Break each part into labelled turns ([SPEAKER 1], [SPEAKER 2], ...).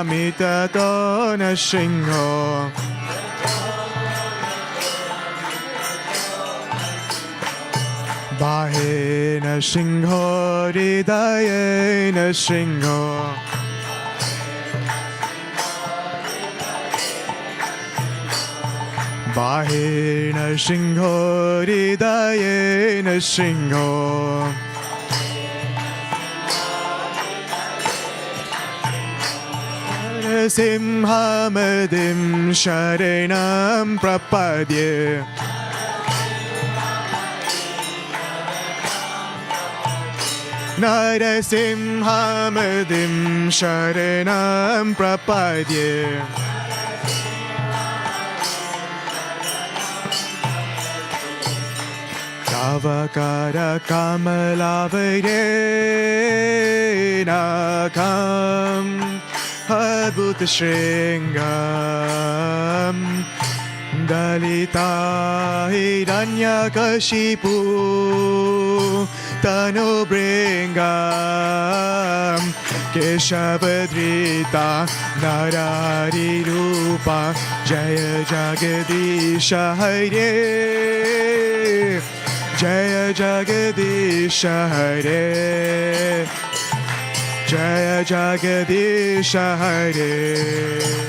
[SPEAKER 1] mitato na shingho bahe na shingho ridaye na shingho bahe na shingho ridaye na shingho Simhamadim Sharanam Prapadye Narasimhamadim Sharanam Prapadye Kavakara Kamalavare Nakam Adbhuta Shringam Dalita Hiranyakashipu Tanu Bringam Keshavadrita Narari Rupa Jaya Jagadisha Hare Jaya Jagadisha Hare Jaya Jagadisha Hare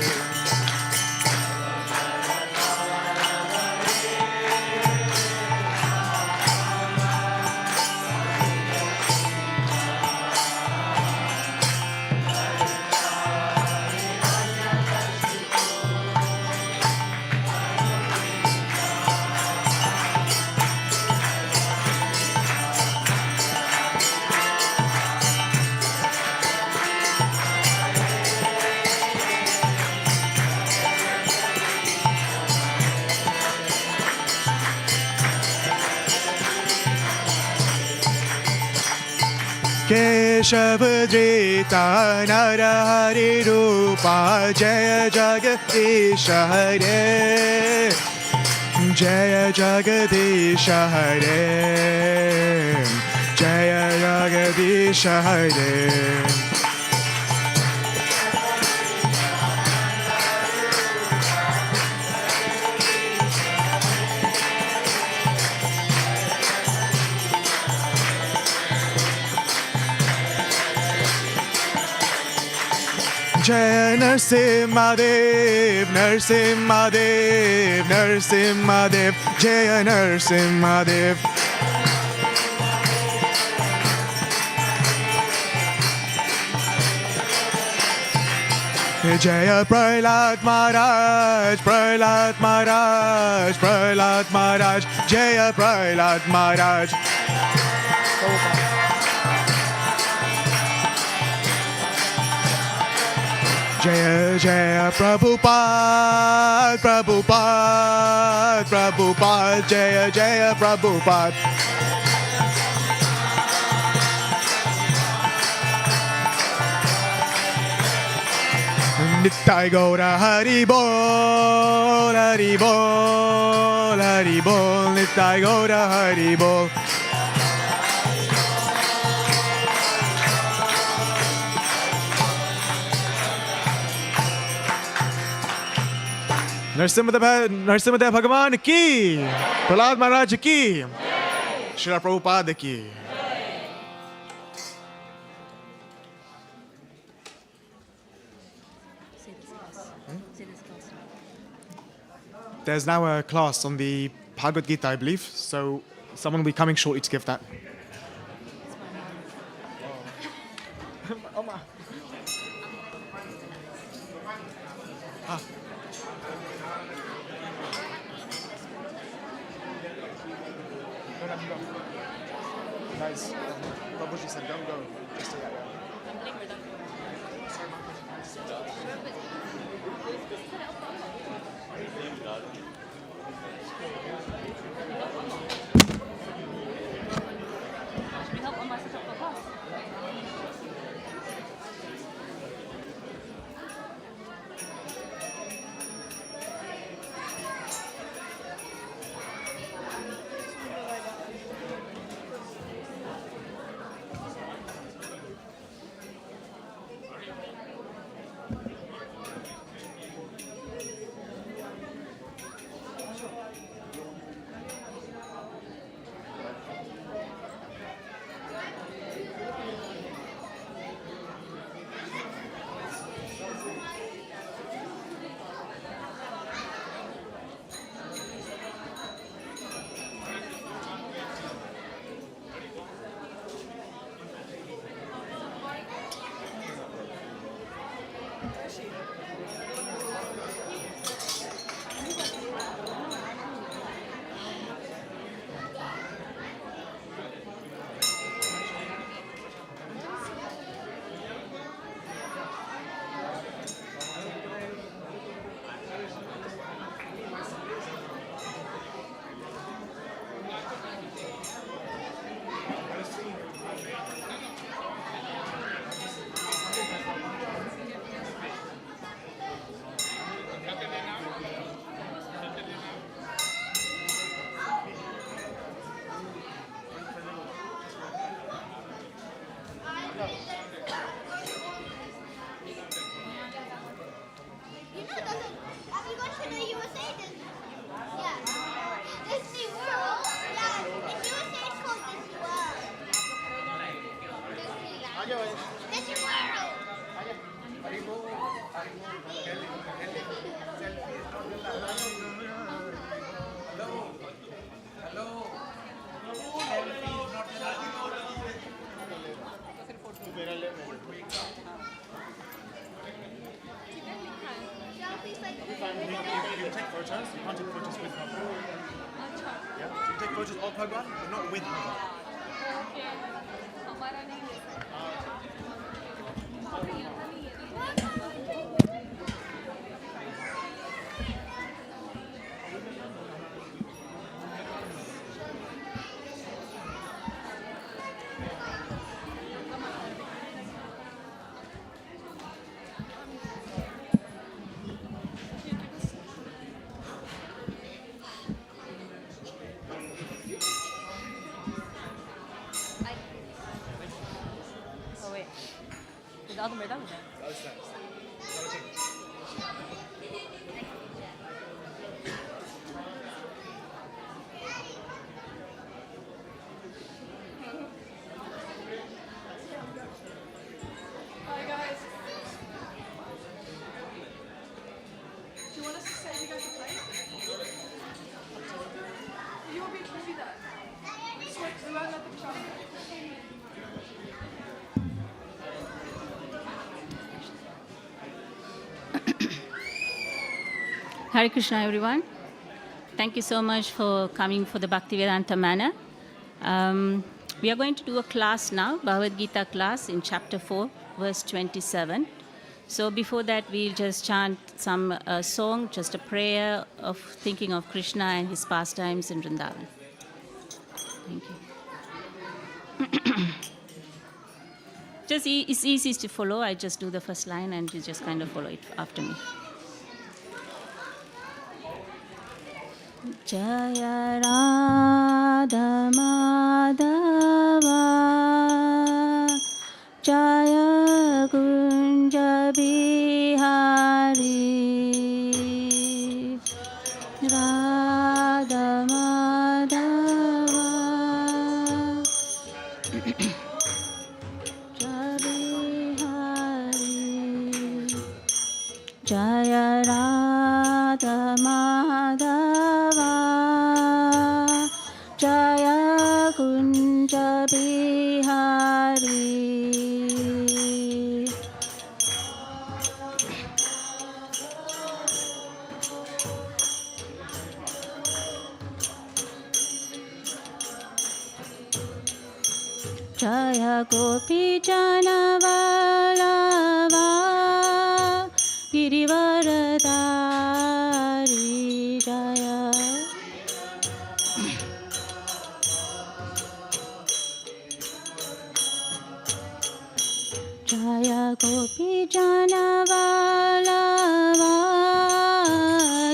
[SPEAKER 1] Keshavadrita Narahari Rupa Jaya Jagadisha Hare Jaya Jagadisha Hare Jaya Jagadisha Hare Jaya Narsimhadev, Narsimhadev, Narsimhadev, Jaya Narsimhadev. Jaya Prahlad Maharaj, Prahlad Maharaj, Prahlad Maharaj, Jaya Prahlad Maharaj. Jaya Jaya Prabhupada, Prabhupada, Prabhupada, Jaya Jaya Prabhupada. Nittai Gaura Hari Bol, Hari Bol, Hari Bol, Nittai Gaura Hari Bol. Narsimhadev Bhagavan ki, Prahlad Maharaj ki, Srila Prabhupada ki. There's now a class on the Bhagavad Gita, I believe, so someone will be coming shortly to give that. Guys, Prabhuji said don't go. Just stay out there.
[SPEAKER 2] Should we help Amma set up for class?
[SPEAKER 1] approaches of Bhagwan, but not with Bhagwan.
[SPEAKER 2] हमारा नहीं है Oh wait, the other way down there.
[SPEAKER 3] Hi guys. Do you want us to say you guys are playing? You want me to do that? Switch, we won't let them try.
[SPEAKER 4] Hare Krishna, everyone. Thank you so much for coming for the Bhaktivedanta Manor. We are going to do a class now, Bhagavad Gita class in chapter 4, verse 27. So before that, we'll just chant some song, just a prayer of thinking of Krishna and his pastimes in Vrindavan. Thank you. It's easy to follow. I just do the first line and you just kind of follow it after me. Jaya Radha Madhava Jaya Kunja Bihari Radha Madhava Jaya Bihari Jaya Radha Madhava Jaya Kunja Bihari Jaya Gopi Jana Vallabha Girivaradari Jaya Jaya Gopi Jana Vallabha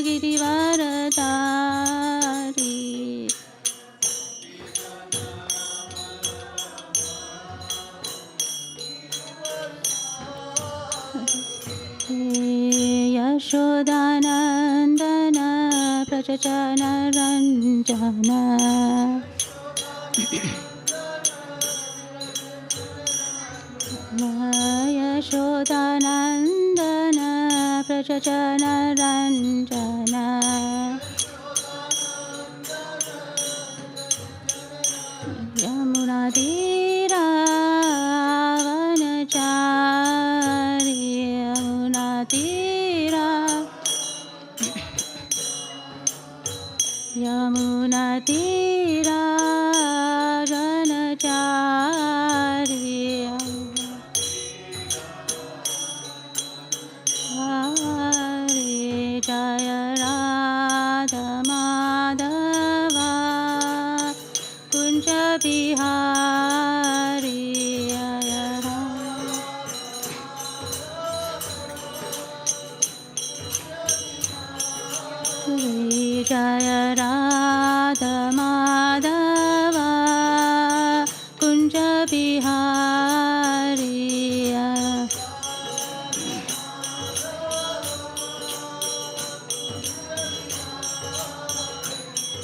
[SPEAKER 4] Girivaradari Yashodanandana Prajajana Ranjana Yashodanandana Prajajana Ranjana Yamunadira Vanachari Yamunadira Yamunadira Vanachari Hare Jaya Radha Madhava Kunja Bihari Jaya Hare Jaya Radha Madhava Kunja Bihari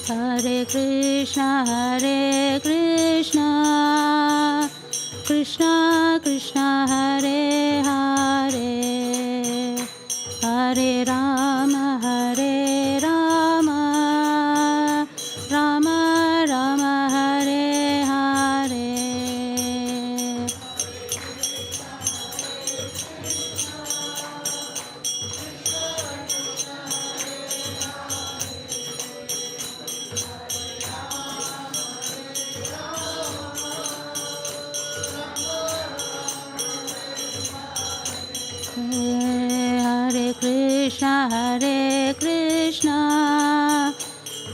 [SPEAKER 4] Hare Krishna, Krishna Krishna, Hare Hare, Hare Rama, Rama Rama, Hare Hare.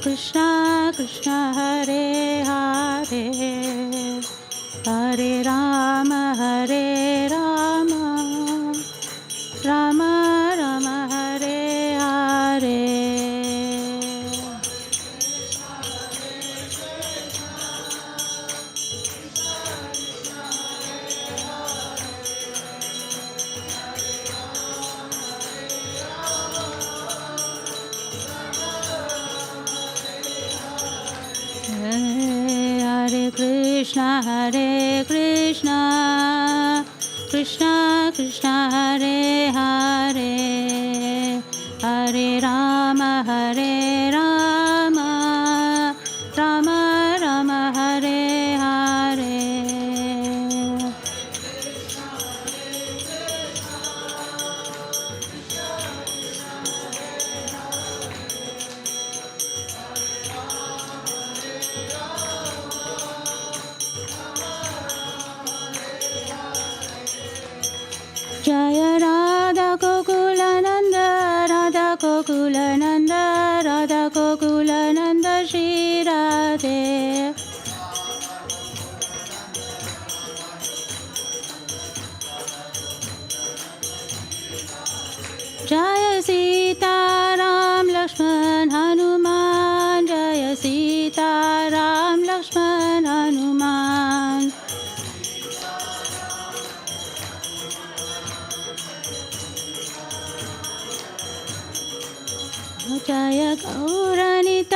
[SPEAKER 4] Krishna Krishna Hare Hare Hare Rama Rama Rama Hare Hare Hare Krishna Krishna Krishna Hare Hare Hare Rama Rama Rama Hare Hare Jaya Radha Gokulananda Radha Gokulananda Radha Gokulananda Shri Radhe Jaya Sita Ram Lakshman Hanuman Jaya Sita Ram Lakshman Hanuman Jaya Gauranitai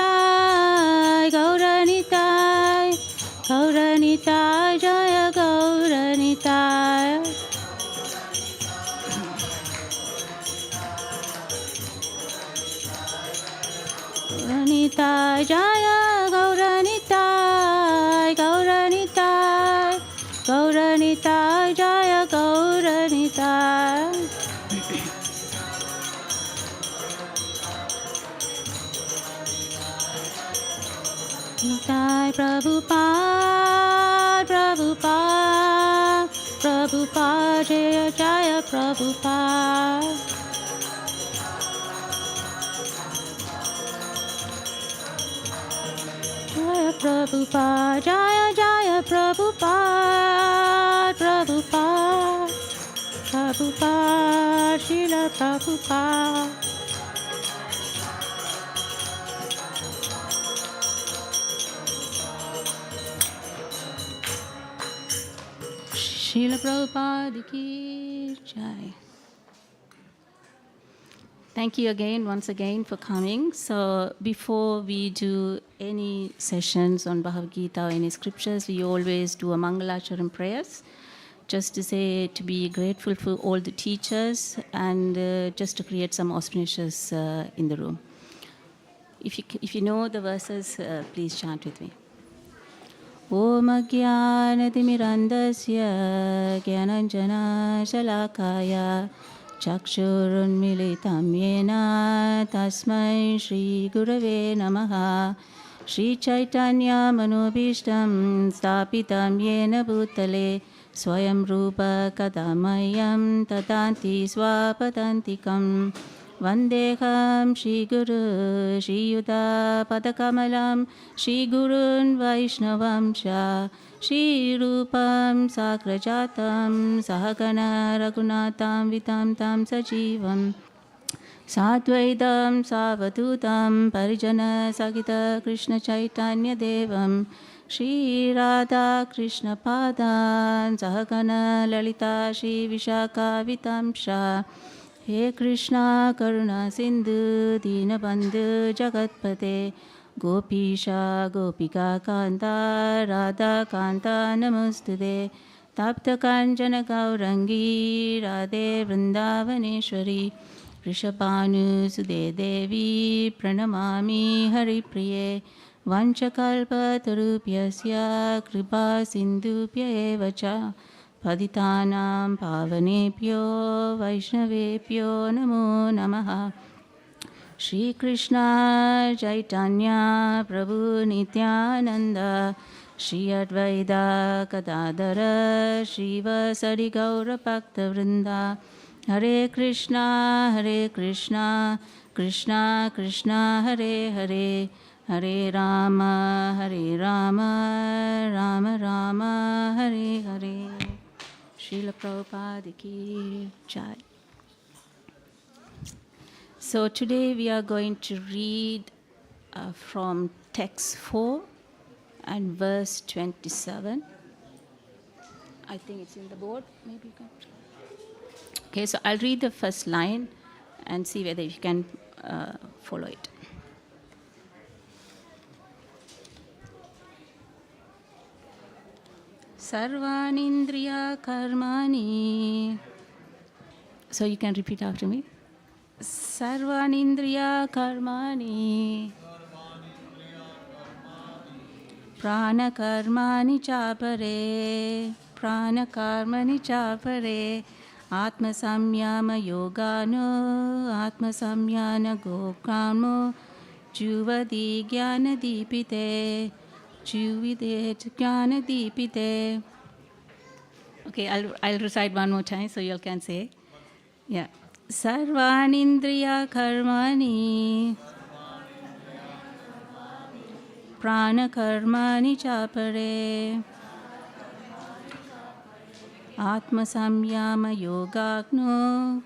[SPEAKER 4] Jaya Gauranitai Gauranitai Jaya Gauranitai Jaya Gauranitai Nitai Prabhupada Jaya Jaya Prabhupada Jaya Prabhupada Jaya Jaya Prabhupada Prabhupada Srila Prabhupada Srila Prabhupada ki jai. Thank you once again for coming. So before we do any sessions on Bhagavad Gita or any scriptures, we always do a Mangalacharan prayers, just to say, to be grateful for all the teachers and just to create some auspicious in the room. If you know the verses, please chant with me. Om Jnanatimirandasya Jnananjana Shalakaya Chakshurunmilitam Yena Tasmai Shri Gurave Namaha Shri Chaitanya Manobishtam Stapitam Yena Bhutale Swayam Rupa Kadamayam Tadanti Swapadantikam Vandeham Shri Guru Shri Yuddha Padakamalam Shri Gurun Vaishnavam Cha Shri Rupam Sakrajatam Sahagana Raghunatam Vitam Tam Sajivam Sadvaidam Savadutam Parijana Sagita Krishna Chaitanya Devam Shri Radha Krishna Padan Sahagana Lalita Shri Vishaka Vitamsha He Krishna Karuna Sindhu Dinabandhu Jagatpate Gopisha Gopika Kanta Radha Kanta Namustude Tapta Kanjana Gaurangi Radhe Vrindavaneshwari Rishabhanu Sude Devi Pranamami Haripriye Vanchakalpa Tarupyasya Kripa Sindhupya Evacha Paditanam Pavanepyo Vaishnavepyo Namo Namaha Shri Krishna Chaitanya Prabhu Nityananda Shri Advaita Gadadhara Shri Vasari Gaura Bhakta Vrinda Hare Krishna Krishna Krishna Hare Hare Hare Rama, Hare Rama, Rama Rama, Hare Hare. Srila Prabhupada ki Jai. So today we are going to read from text 4 and verse 27. I think it's in the board. Maybe you can. Okay, so I'll read the first line and see whether you can follow it. Sarvanindriya karmani. So you can repeat after me. Sarvanindriya karmani. Prana karmani chapare. Prana karmani chapare. Atma samyama yogano. Atma samyana gokamo. Juvadi jnana dipite. Juvide jnana dipite. Okay, I'll recite one more time so you all can say. Yeah. Sarvanindriya karmani. Prana karmani chapare. Atma samyama yogagno.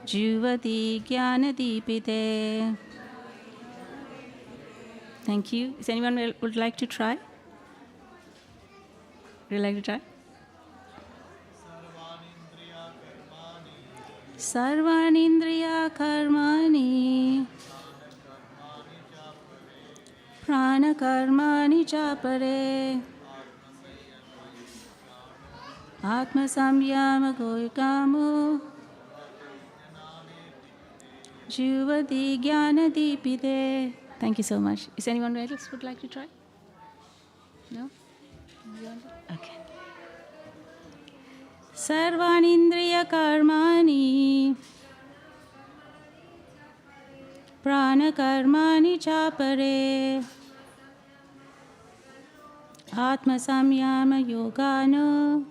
[SPEAKER 4] Juvati jnana dipite. Thank you. Is anyone would like to try? Would you like to try? Sarvanindriya karmani. Prana karmani chapare. Atma samyama goikamo. Juvati jnana dipite. Thank you so much. Is anyone else would like to try? No? Okay. Sarvanindriya karmani. Prana karmani chapare. Atma samyama yogano.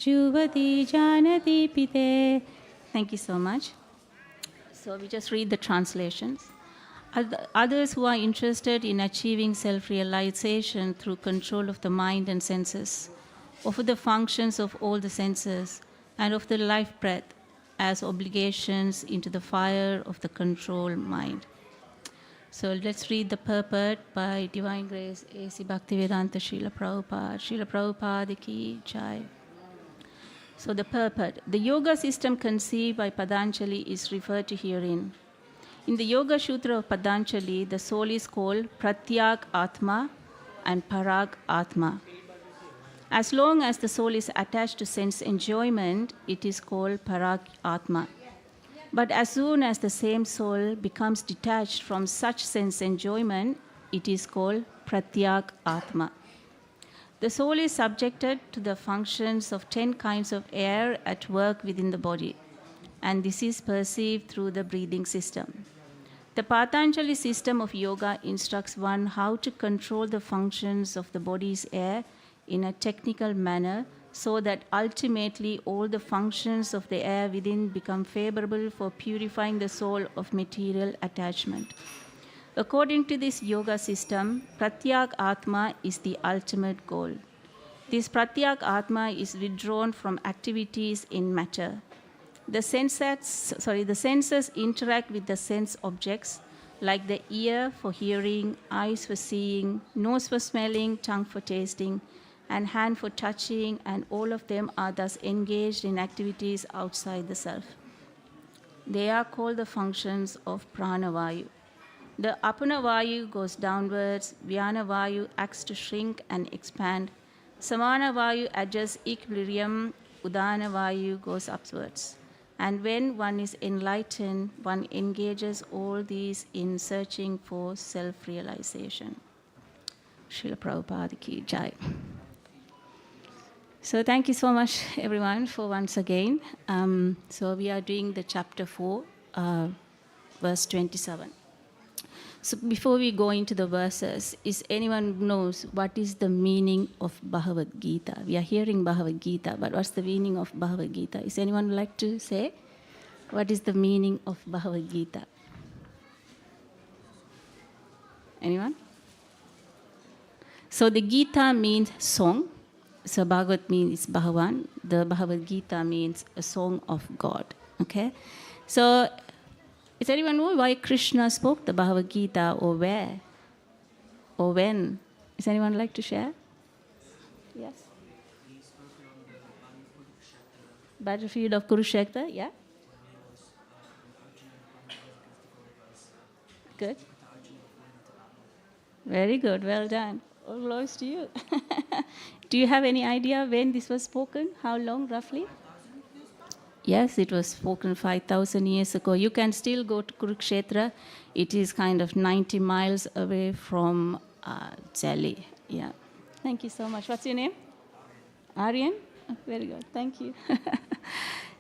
[SPEAKER 4] Juvati janati pite. Thank you so much. So we just read the translations. Others who are interested in achieving self-realization through control of the mind and senses, of the functions of all the senses, and of the life breath as obligations into the fire of the control mind. So let's read the purport by Divine Grace A.C. Bhaktivedanta Srila Prabhupada. Srila Prabhupada ki Jai. So the purport. The yoga system conceived by Patanjali is referred to herein. In the Yoga Sutra of Patanjali, the soul is called Pratyag Atma and Parag Atma. As long as the soul is attached to sense enjoyment, it is called Parag Atma. But as soon as the same soul becomes detached from such sense enjoyment, it is called Pratyag Atma. The soul is subjected to the functions of 10 kinds of air at work within the body, and this is perceived through the breathing system. The Patanjali system of yoga instructs one how to control the functions of the body's air in a technical manner so that ultimately all the functions of the air within become favorable for purifying the soul of material attachment. According to this yoga system, Pratyag Atma is the ultimate goal. This Pratyag Atma is withdrawn from activities in matter. The senses interact with the sense objects like the ear for hearing, eyes for seeing, nose for smelling, tongue for tasting, and hand for touching, and all of them are thus engaged in activities outside the self. They are called the functions of Pranavayu. The Apana Vayu goes downwards, Vyana Vayu acts to shrink and expand, Samana Vayu adjusts equilibrium, Udana Vayu goes upwards. And when one is enlightened, one engages all these in searching for self-realization. Srila Prabhupada ki Jai. So thank you so much, everyone, for once again. So we are doing the chapter 4, verse 27. So before we go into the verses, is anyone knows what is the meaning of Bhagavad Gita? We are hearing Bhagavad Gita, but what's the meaning of Bhagavad Gita? Is anyone like to say What is the meaning of Bhagavad Gita? Anyone? So the Gita means song. So Bhagavad means Bhagavan. The Bhagavad Gita means a song of God. Okay? So is anyone know why Krishna spoke the Bhagavad Gita, or where? Or when? Is anyone like to share? Yes. Battlefield of Kurukshetra, yeah? Good. Very good, well done. All glories to you. Do you have any idea when this was spoken? How long, roughly? Yes, it was spoken 5,000 years ago. You can still go to Kurukshetra. It is kind of 90 miles away from Delhi. Yeah. Thank you so much. What's your name? Aryan? Oh, very good. Thank you.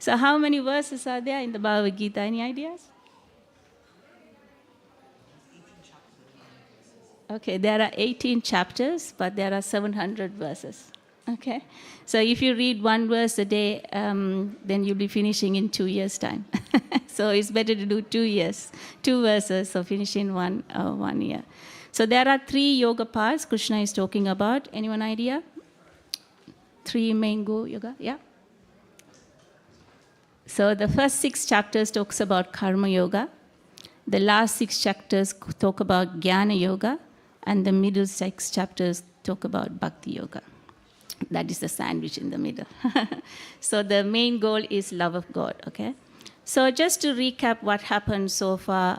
[SPEAKER 4] So how many verses are there in the Bhagavad Gita? Any ideas? Okay, there are 18 chapters, but there are 700 verses. Okay, so if you read one verse a day, then you'll be finishing in 2 years' time. So it's better to do 2 years, 2 verses, so finish in 1 year. So there are 3 yoga paths Krishna is talking about. Anyone idea? 3 main go yoga, yeah? So the first 6 chapters talks about karma yoga. The last 6 chapters talk about jnana yoga. And the middle 6 chapters talk about bhakti yoga. That is the sandwich in the middle. So the main goal is love of God, okay? So just to recap what happened so far,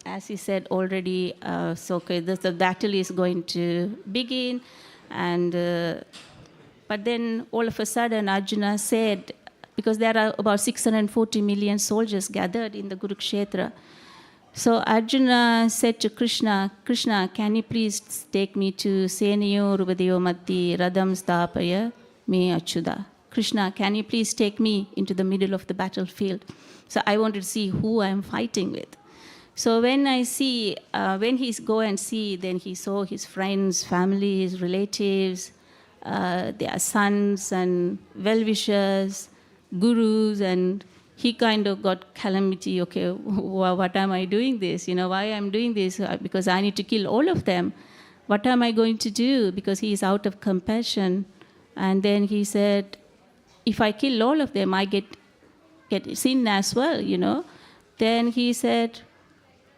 [SPEAKER 4] as he said already, the battle is going to begin. And but then all of a sudden Arjuna said, because there are about 640 million soldiers gathered in the Kurukshetra, so Arjuna said to Krishna, Krishna, can you please take me to Senayo Rupadeyo Matti Radam Stapaya Me Achyuda? Krishna, can you please take me into the middle of the battlefield? So I wanted to see who I'm fighting with. So when he's go and see, then he saw his friends, families, relatives, their sons and well-wishers, gurus, and he kind of got calamity. Okay, what am I doing this? Why I'm doing this? Because I need to kill all of them. What am I going to do? Because he is out of compassion. And then he said, if I kill all of them, I get sin as well, Then he said,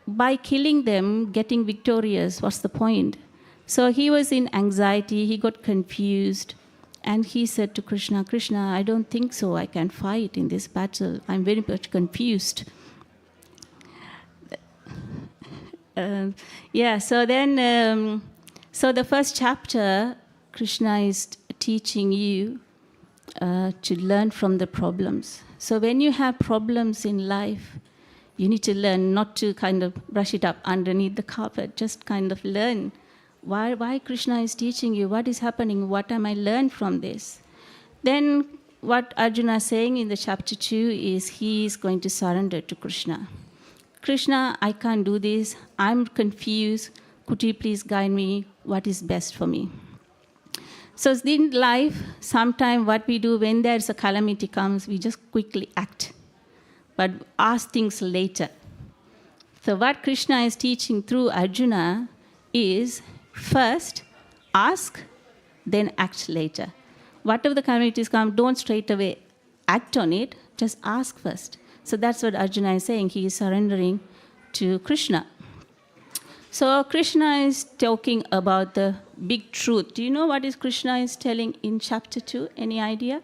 [SPEAKER 4] by killing them, getting victorious, what's the point? So he was in anxiety, he got confused. And he said to Krishna, Krishna, I don't think so. I can fight in this battle. I'm very much confused. So the first chapter, Krishna is teaching you to learn from the problems. So when you have problems in life, you need to learn not to kind of brush it up underneath the carpet, just kind of learn. Why Krishna is teaching you, what is happening, what am I learned from this? Then what Arjuna is saying in the chapter 2 is he is going to surrender to Krishna. Krishna, I can't do this, I'm confused, could you please guide me, what is best for me? So in life, sometimes what we do when there's a calamity comes, we just quickly act, but ask things later. So what Krishna is teaching through Arjuna is, first, ask, then act later. Whatever the calamities come, don't straight away act on it, just ask first. So that's what Arjuna is saying. He is surrendering to Krishna. So Krishna is talking about the big truth. Do you know what is Krishna is telling in chapter 2? Any idea?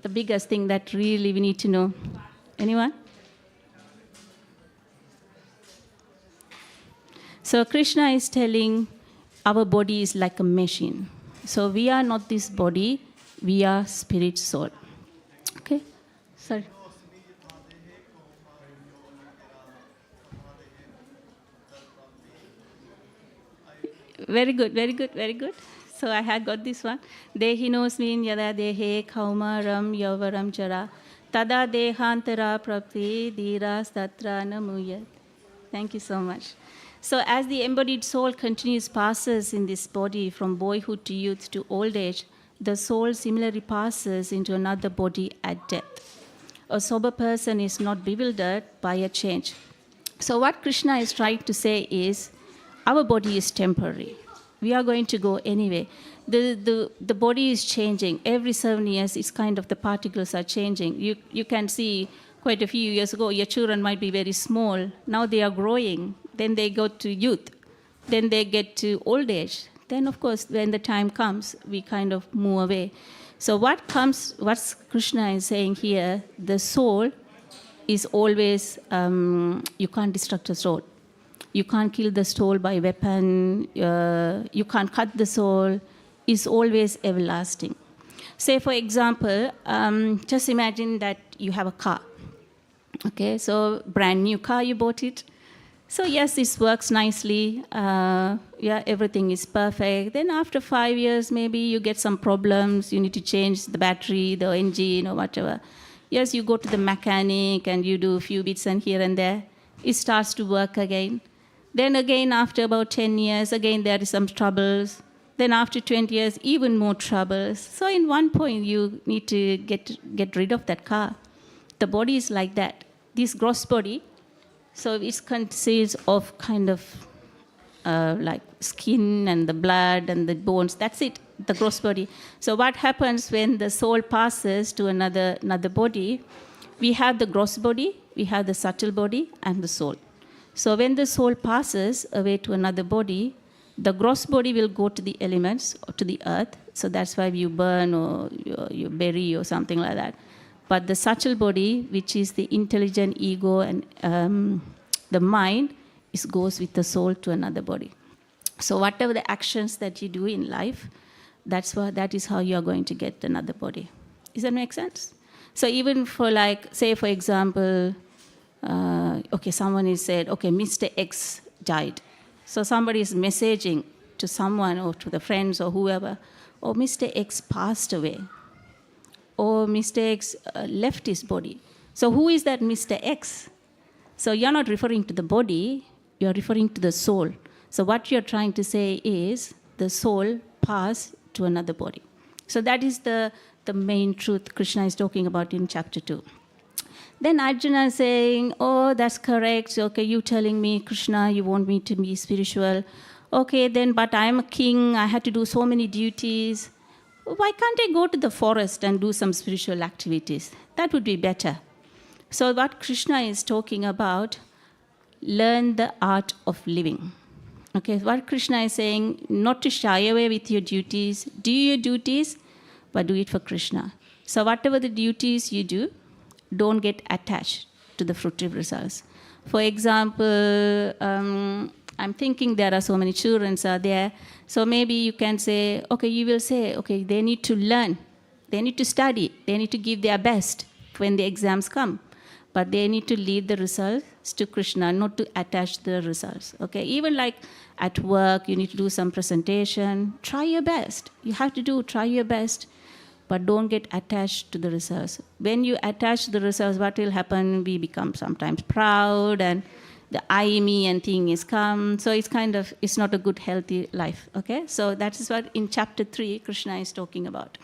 [SPEAKER 4] The biggest thing that really we need to know. Anyone? So Krishna is telling our body is like a machine. So we are not this body, we are spirit soul. Okay? Sorry. Very good, very good, very good. So I had got this one. Dehinosmin yada dehe kaumaram yavaram chara tada dehantara prapti dhiras tatra namuyat. Thank you so much. So as the embodied soul passes in this body from boyhood to youth to old age, the soul similarly passes into another body at death. a sober person is not bewildered by a change. So what Krishna is trying to say is, our body is temporary. We are going to go anyway. The body is changing. Every 7 years, it's kind of the particles are changing. You can see quite a few years ago, your children might be very small. Now they are growing. Then they go to youth. Then they get to old age. Then, of course, when the time comes, we kind of move away. So what Krishna is saying here, the soul is always, you can't destruct the soul. You can't kill the soul by weapon. You can't cut the soul. It's always everlasting. Say, for example, just imagine that you have a car. Okay, so brand new car, you bought it. So yes, this works nicely. Everything is perfect. Then after 5 years, maybe you get some problems. You need to change the battery, the engine, or whatever. Yes, you go to the mechanic and you do a few bits and here and there. It starts to work again. Then again, after about 10 years, again there is some troubles. Then after 20 years, even more troubles. So in one point, you need to get rid of that car. The body is like that. This gross body, so it consists of kind of like skin and the blood and the bones. That's it, the gross body. So what happens when the soul passes to another body? We have the gross body, we have the subtle body, and the soul. So when the soul passes away to another body, the gross body will go to the elements or to the earth. So that's why you burn or you bury or something like that. But the subtle body, which is the intelligent ego and the mind, goes with the soul to another body. So whatever the actions that you do in life, that is how you are going to get another body. Does that make sense? So even for like, say for example, someone is said, Mr. X died. So somebody is messaging to someone or to the friends or whoever, Mr. X passed away. Or Mr. X left his body. So who is that Mr. X? So you're not referring to the body, you're referring to the soul. So what you're trying to say is the soul passed to another body. So that is the main truth Krishna is talking about in chapter 2. Then Arjuna is saying, that's correct. Okay, you telling me, Krishna, you want me to be spiritual. Okay, then, but I'm a king. I had to do so many duties. Why can't I go to the forest and do some spiritual activities? That would be better. So what Krishna is talking about, learn the art of living. Okay, what Krishna is saying, not to shy away with your duties. Do your duties, but do it for Krishna. So whatever the duties you do, don't get attached to the fruitive results. For example, I'm thinking there are so many children are there. So maybe you can say, you will say, they need to learn. They need to study. They need to give their best when the exams come. But they need to lead the results to Krishna, not to attach the results. Okay, even like at work, you need to do some presentation. Try your best. You have to try your best. But don't get attached to the results. When you attach the results, what will happen? We become sometimes proud and the I, me and thing is come. So it's not a good, healthy life. Okay? So that is what in chapter 3, Krishna is talking about.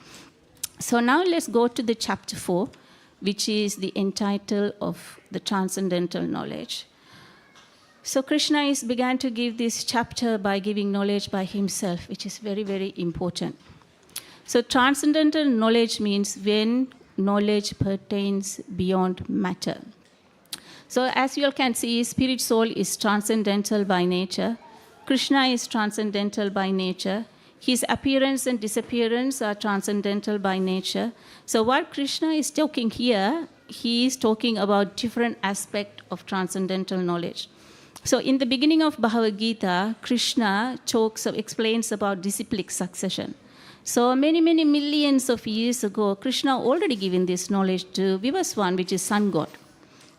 [SPEAKER 4] So now let's go to the chapter 4, which is the entitle of the transcendental knowledge. So Krishna began to give this chapter by giving knowledge by himself, which is very, very important. So transcendental knowledge means when knowledge pertains beyond matter. So as you all can see, spirit soul is transcendental by nature. Krishna is transcendental by nature. His appearance and disappearance are transcendental by nature. So what Krishna is talking here, he is talking about different aspects of transcendental knowledge. So in the beginning of Bhagavad Gita, Krishna explains about disciplic succession. So many, many millions of years ago, Krishna already given this knowledge to Vivaswan, which is sun god.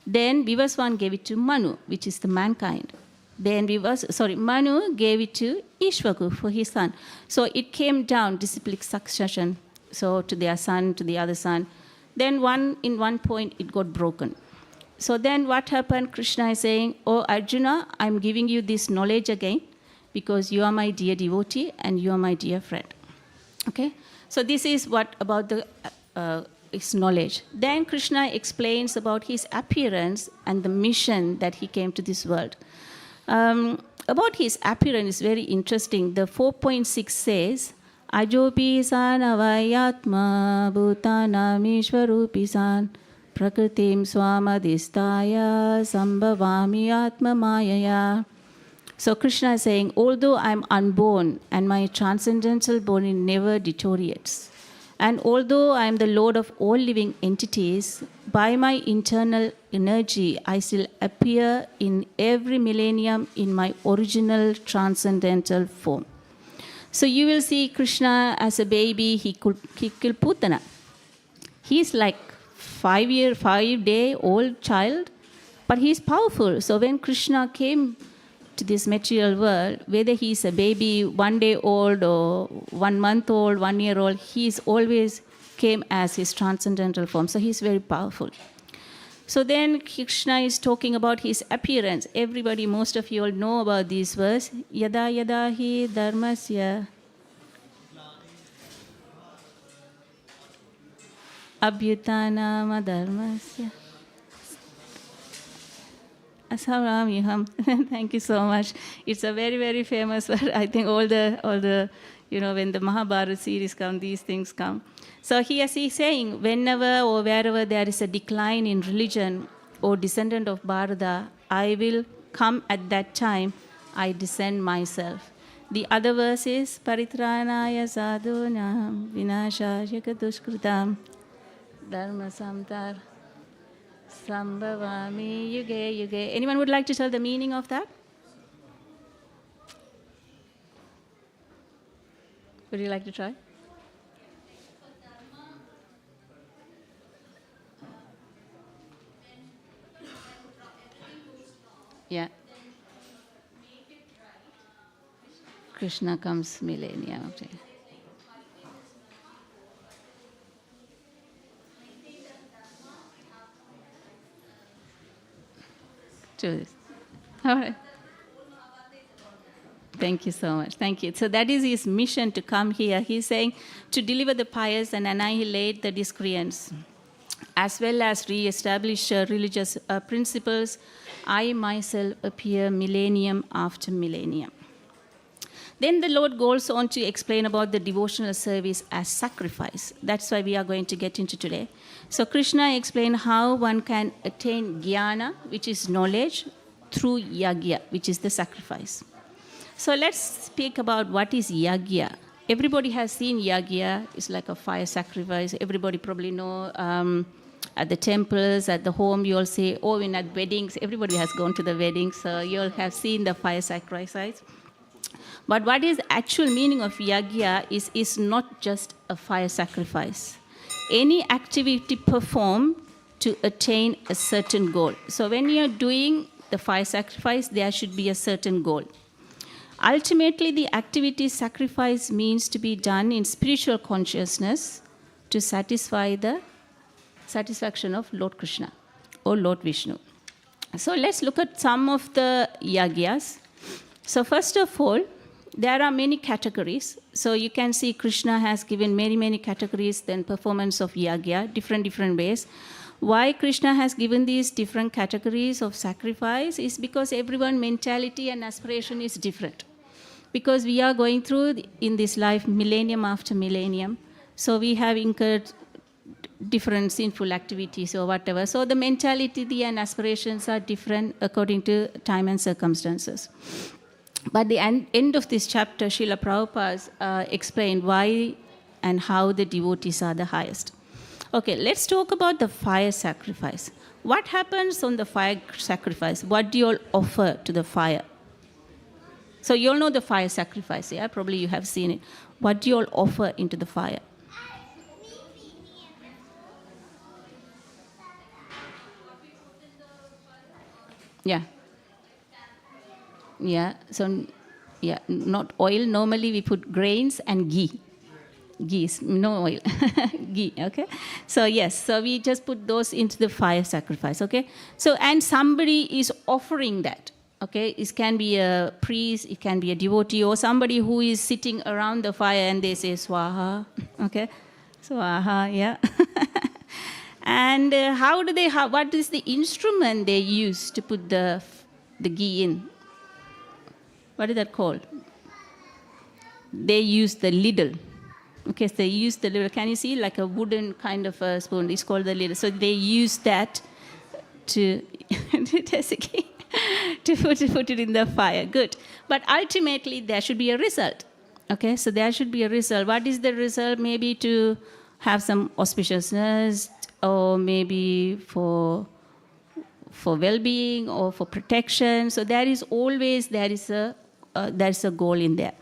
[SPEAKER 4] Then Vivaswan gave it to Manu, which is the mankind. Then Manu gave it to Ishvaku for his son. So it came down, disciplic succession, so to their son, to the other son. Then in one point, it got broken. So then what happened? Krishna is saying, Arjuna, I'm giving you this knowledge again because you are my dear devotee and you are my dear friend. Okay, so this is what about the his knowledge. Then Krishna explains about his appearance and the mission that he came to this world. About his appearance is very interesting. The 4.6 says, Ajopi san avayatma bhutanam ishvarupi san prakritim swamadistaya sambhavami atma mayaya. So Krishna is saying, although I am unborn and my transcendental body never deteriorates, and although I am the Lord of all living entities, by my internal energy I still appear in every millennium in my original transcendental form. So you will see Krishna as a baby, he killed Putana. He's like 5-day-old child, but he's powerful. So when Krishna came to this material world, whether he's a baby 1 day old or 1 month old, 1 year old, he's always came as his transcendental form. So he's very powerful. So then Krishna is talking about his appearance. Everybody, most of you all know about this verse. Yada yada hi dharmasya abhyutanam dharmasya. Assalam. Thank you so much. It's a very, very famous word. I think all the when the Mahabharata series come, these things come. So he's saying, whenever or wherever there is a decline in religion or descendant of Bharata, I will come at that time, I descend myself. The other verse is, Paritranaya sadhunam vinashaya dushkritam dharma samtar Sambhavami yuge yuge. Anyone would like to tell the meaning of that? Would you like to try? Yeah. Krishna comes millennium. Okay. To this. All right. Thank you so much. Thank you. So that is his mission to come here. He's saying to deliver the pious and annihilate the discreants, as well as re-establish religious principles. I myself appear millennium after millennium. Then the Lord goes on to explain about the devotional service as sacrifice. That's why we are going to get into today. So Krishna explained how one can attain jnana, which is knowledge, through yagya, which is the sacrifice. So let's speak about what is yagya. Everybody has seen yagya. It's like a fire sacrifice. Everybody probably know at the temples, at the home, you all say, oh, in at weddings, everybody has gone to the weddings, so you all have seen the fire sacrifice. But what is the actual meaning of yagya is not just a fire sacrifice. Any activity performed to attain a certain goal. So when you're doing the fire sacrifice, there should be a certain goal. Ultimately, the activity sacrifice means to be done in spiritual consciousness to satisfy the satisfaction of Lord Krishna or Lord Vishnu. So let's look at some of the yagyas. So first of all, there are many categories. So you can see Krishna has given many categories, then performance of yagya, different ways. Why Krishna has given these different categories of sacrifice is because everyone's mentality and aspiration is different. Because we are going through in this life millennium after millennium, so we have incurred different sinful activities or whatever. So the mentality and aspirations are different according to time and circumstances. But the end of this chapter, Srila Prabhupada explained why and how the devotees are the highest. Okay, let's talk about the fire sacrifice. What happens on the fire sacrifice? What do you all offer to the fire? So you all know the fire sacrifice, yeah? Probably you have seen it. What do you all offer into the fire? Yeah. Yeah, so, yeah, not oil. Normally we put grains and ghee. Ghee, no oil. Ghee, okay? So, yes, so we just put those into the fire sacrifice, okay? So, and somebody is offering that, okay? It can be a priest, it can be a devotee, or somebody who is sitting around the fire and they say, Swaha, okay? Swaha, yeah. And what is the instrument they use to put the ghee in? What is that called? They use the ladle. Okay, so they use the ladle. Can you see like a wooden kind of a spoon? It's called the ladle. So they use that to to put it in the fire. Good. But ultimately, there should be a result. Okay, so there should be a result. What is the result? Maybe to have some auspiciousness, or maybe for well-being or for protection. So there is a goal in there.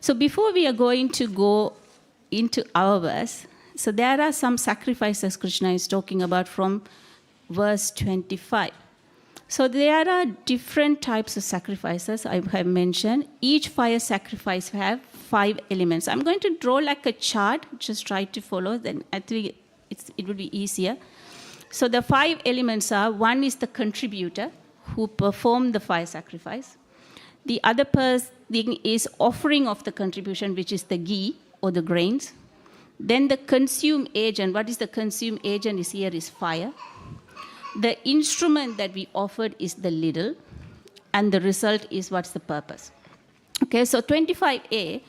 [SPEAKER 4] So before we are going to go into our verse, so there are some sacrifices Krishna is talking about from verse 25. So there are different types of sacrifices I have mentioned. Each fire sacrifice have 5 elements. I'm going to draw like a chart. Just try to follow. Then I think it would be easier. So the 5 elements are: one is the contributor who performed the fire sacrifice. The other thing is offering of the contribution, which is the ghee or the grains. Then the consume agent. What is the consume agent? Is fire. The instrument that we offered is the ladle, and the result is what's the purpose. Okay, so 25a,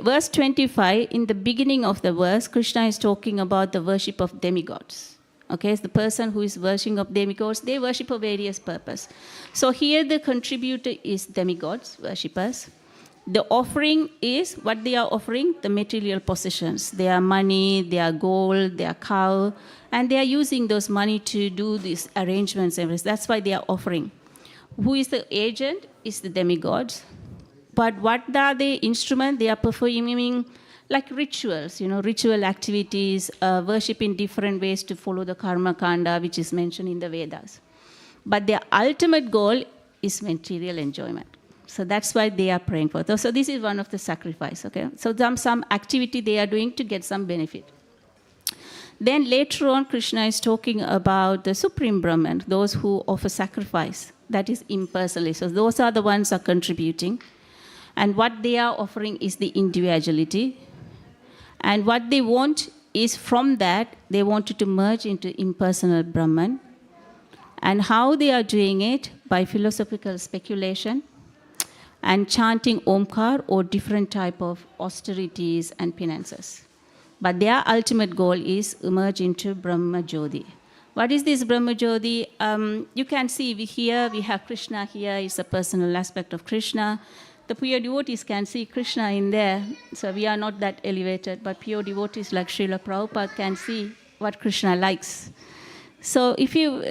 [SPEAKER 4] verse 25, in the beginning of the verse, Krishna is talking about the worship of demigods. Okay, so the person who is worshipping of demigods, they worship for various purpose. So here the contributor is demigods, worshippers. The offering is, what they are offering? The material possessions. Their money, their gold, their cow, and they are using those money to do these arrangements and everything. That's why they are offering. Who is the agent? Is the demigods. But what are the instruments? They are performing like rituals, ritual activities, worship in different ways to follow the karma kanda, which is mentioned in the Vedas. But their ultimate goal is material enjoyment. So that's why they are praying for. So this is one of the sacrifice, okay? So some activity they are doing to get some benefit. Then later on, Krishna is talking about the Supreme Brahman, those who offer sacrifice. That is impersonally. So those are the ones who are contributing. And what they are offering is the individuality. And what they want is from that, they wanted to merge into impersonal Brahman. And how they are doing it? By philosophical speculation and chanting Omkar or different type of austerities and penances. But their ultimate goal is emerge into Brahma Jyoti. What is this Brahma Jyoti? You can see we have Krishna here. It's a personal aspect of Krishna. The pure devotees can see Krishna in there. So we are not that elevated, but pure devotees like Srila Prabhupada can see what Krishna likes. So if you,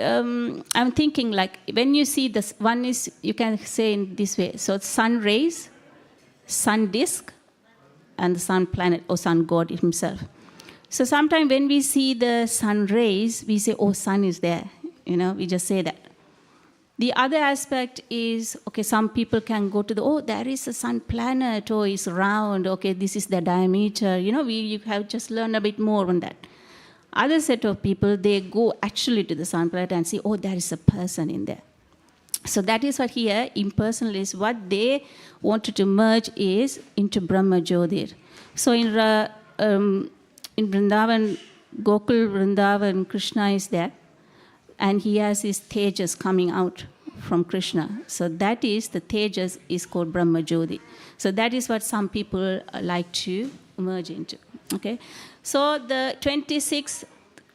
[SPEAKER 4] I'm thinking like when you see this, one is, you can say in this way. So sun rays, sun disk, and the sun planet or sun god himself. So sometimes when we see the sun rays, we say, oh, sun is there. We just say that. The other aspect is, okay, some people can go to there is a sun planet, or it's round, okay, this is the diameter. You have just learned a bit more on that. Other set of people, they go actually to the sun planet and see, oh, there is a person in there. So that is what here, impersonal is what they wanted to merge is into Brahma Jyotir. So in Vrindavan, Gokul Vrindavan, Krishna is there, and he has his tejas coming out from Krishna. So that is, the tejas is called Brahma Jyoti. So that is what some people like to merge into. Okay, so the 26th,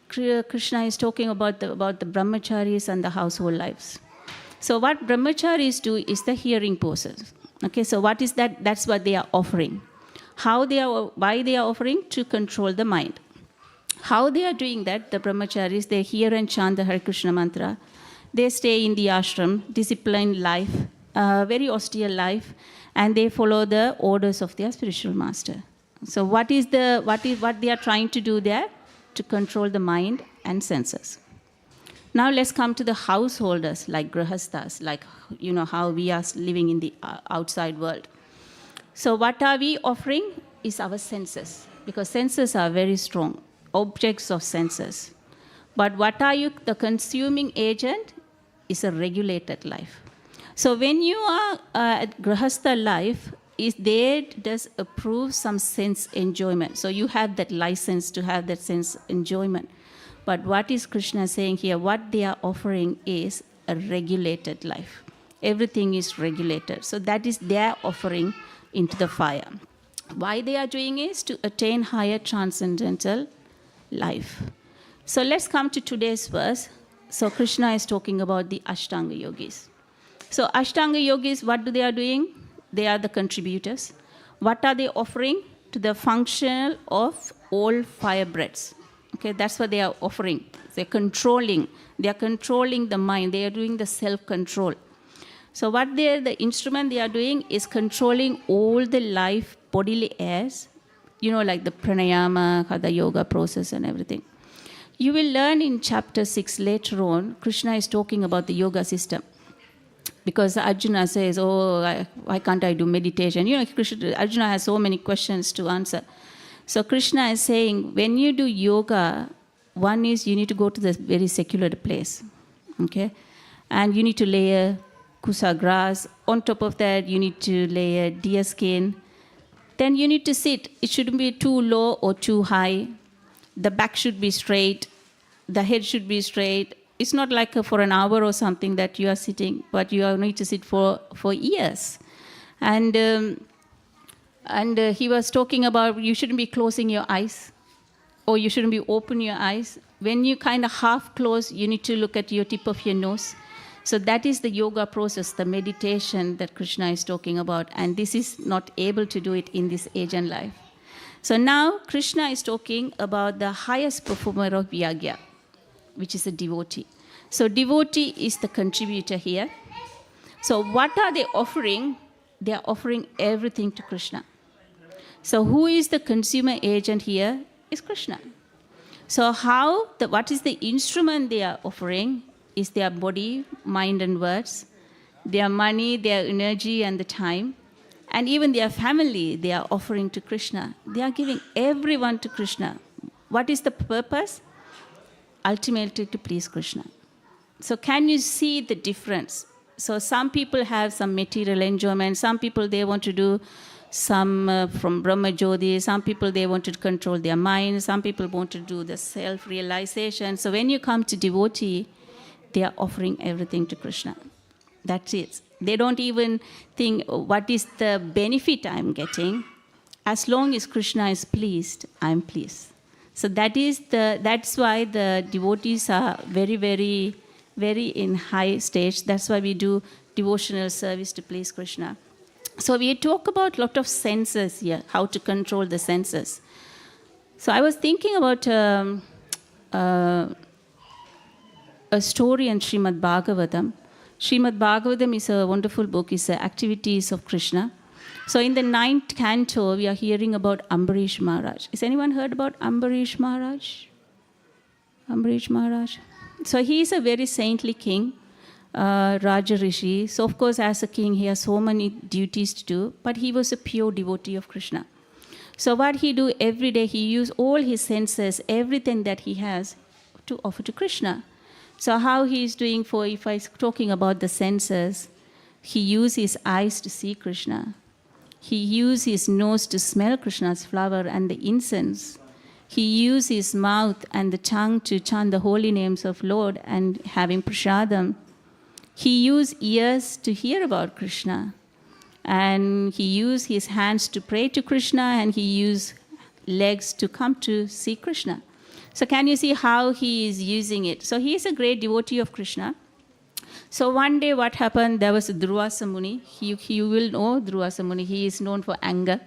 [SPEAKER 4] Krishna is talking about the brahmacharis and the household lives. So what brahmacharis do is the hearing process. Okay, so what is that? That's what they are offering. Why they are offering? To control the mind. How they are doing that? The brahmacharis, they hear and chant the Hare Krishna mantra. They stay in the ashram, disciplined life, very austere life, and they follow the orders of their spiritual master. So what they are trying to do there? To control the mind and senses. Now let's come to the householders, like grahasthas, like how we are living in the outside world. So what are we offering is our senses, because senses are very strong, objects of senses. But what are you? The consuming agent is a regulated life. So when you are at grahastha life, is there does approve some sense enjoyment. So you have that license to have that sense enjoyment. But what is Krishna saying here? What they are offering is a regulated life. Everything is regulated. So that is their offering into the fire. Why they are doing is to attain higher transcendental life. So let's come to today's verse. So Krishna is talking about the Ashtanga yogis. So Ashtanga yogis, what they are doing? They are the contributors. What are they offering? To the functional of all fire breaths. Okay, that's what they are offering. They're controlling. They are controlling the mind. They are doing the self-control. So what the instrument they are doing is controlling all the life bodily airs, like the pranayama, hatha yoga process and everything. You will learn in chapter 6 later on, Krishna is talking about the yoga system. Because Arjuna says, why can't I do meditation? Arjuna has so many questions to answer. So Krishna is saying, when you do yoga, one is you need to go to the very secular place. Okay? And you need to lay a kusa grass. On top of that, you need to lay a deer skin. Then you need to sit. It shouldn't be too low or too high. The back should be straight. The head should be straight. It's not like for an hour or something that you are sitting, but you need to sit for years. And he was talking about you shouldn't be closing your eyes, or you shouldn't be open your eyes. When you kind of half close, you need to look at your tip of your nose. So that is the yoga process, the meditation that Krishna is talking about. And this is not able to do it in this age and life. So now Krishna is talking about the highest performer of Vyagya, which is a devotee. So devotee is the contributor here. So what are they offering? They are offering everything to Krishna. So who is the consumer agent here? Is Krishna. So what is the instrument they are offering? Is their body, mind and words, their money, their energy and the time, and even their family they are offering to Krishna. They are giving everyone to Krishna. What is the purpose? Ultimately to please Krishna. So can you see the difference? So some people have some material enjoyment. Some people, they want to do some from Brahma Jyoti. Some people, they want to control their mind. Some people want to do the self-realization. So when you come to devotee, they are offering everything to Krishna. That's it. They don't even think, what is the benefit I'm getting? As long as Krishna is pleased, I'm pleased. So that's why the devotees are very, very, very in high stage. That's why we do devotional service to please Krishna. So we talk about a lot of senses here, how to control the senses. So I was thinking about a story in Srimad Bhagavatam. Srimad Bhagavatam is a wonderful book. It's the activities of Krishna. So in the 9th canto, we are hearing about Ambarish Maharaj. Has anyone heard about Ambarish Maharaj? Ambarish Maharaj. So he is a very saintly king, Raja Rishi. So of course, as a king, he has so many duties to do, but he was a pure devotee of Krishna. So what he do every day, he use all his senses, everything that he has, to offer to Krishna. So how he is doing if I talking about the senses, he use his eyes to see Krishna. He used his nose to smell Krishna's flower and the incense. He used his mouth and the tongue to chant the holy names of Lord and having prasadam. He used ears to hear about Krishna. And he used his hands to pray to Krishna, and he used legs to come to see Krishna. So can you see how he is using it? So he is a great devotee of Krishna. So one day what happened, there was Durvasa Muni. You will know Durvasa Muni. He is known for anger.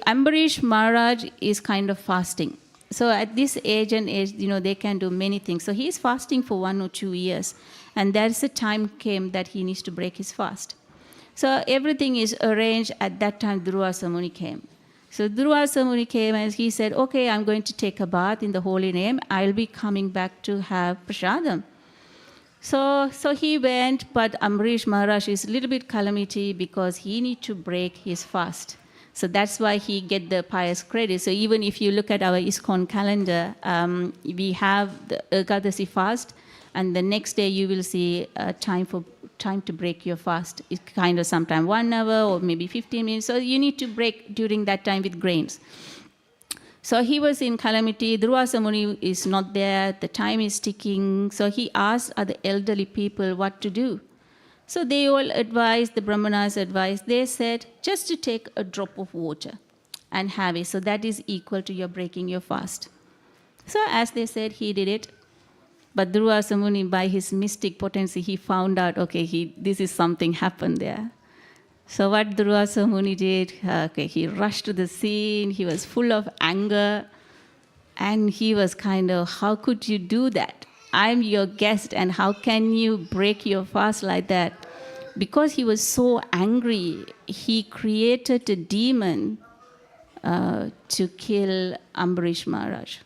[SPEAKER 4] Ambarish Maharaj is kind of fasting. So at this age, they can do many things. So he is fasting for 1 or 2 years. And there's a time came that he needs to break his fast. So everything is arranged. At that time, Durvasa Muni came. So Durvasa Muni came and he said, okay, I'm going to take a bath in the holy name. I'll be coming back to have prasadam. So he went, but Ambarish Maharaj is a little bit calamity because he needs to break his fast. So that's why he get the pious credit. So even if you look at our ISKCON calendar, we have the Ekadasi fast, and the next day you will see time to break your fast. It's kind of sometime 1 hour or maybe 15 minutes. So you need to break during that time with grains. So he was in calamity. Durvasa Muni is not there. The time is ticking. So he asked other elderly people what to do. So they all advised, the Brahmanas advised, they said just to take a drop of water and have it. So that is equal to your breaking your fast. So as they said, he did it. But Durvasa Muni, by his mystic potency, he found out, okay, this is something happened there. So what Durvasa Muni did, he rushed to the scene. He was full of anger. And he was kind of, how could you do that? I'm your guest, and how can you break your fast like that? Because he was so angry, he created a demon to kill Ambarish Maharaj.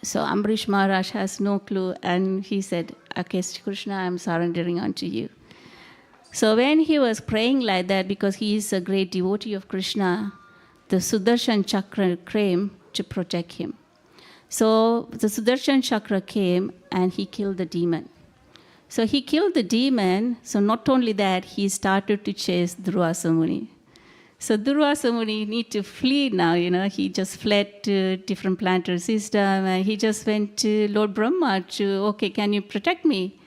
[SPEAKER 4] So Ambarish Maharaj has no clue, and he said, okay, Krishna, I'm surrendering unto you. So when he was praying like that, because he is a great devotee of Krishna, the Sudarshan Chakra came to protect him. So the Sudarshan Chakra came and he killed the demon. So he killed the demon. So not only that, he started to chase Durvasa Muni. So Durvasa Muni need to flee now, he just fled to different planetary system, and he just went to Lord Brahma to, okay, can you protect me?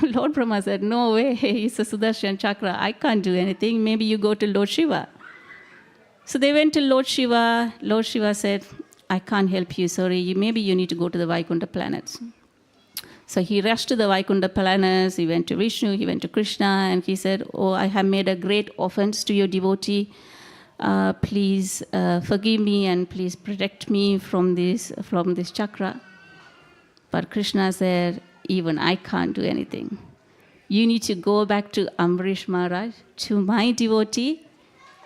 [SPEAKER 4] Lord Brahma said, no way, he's a Sudarshan Chakra, I can't do anything, maybe you go to Lord Shiva. So they went to Lord Shiva. Lord Shiva said, I can't help you, sorry, maybe you need to go to the Vaikuntha planets. So he rushed to the Vaikuntha planets, he went to Vishnu, he went to Krishna, and he said, oh, I have made a great offense to your devotee. Please forgive me and please protect me from this chakra. But Krishna said, even I can't do anything. You need to go back to Ambarish Maharaj, to my devotee,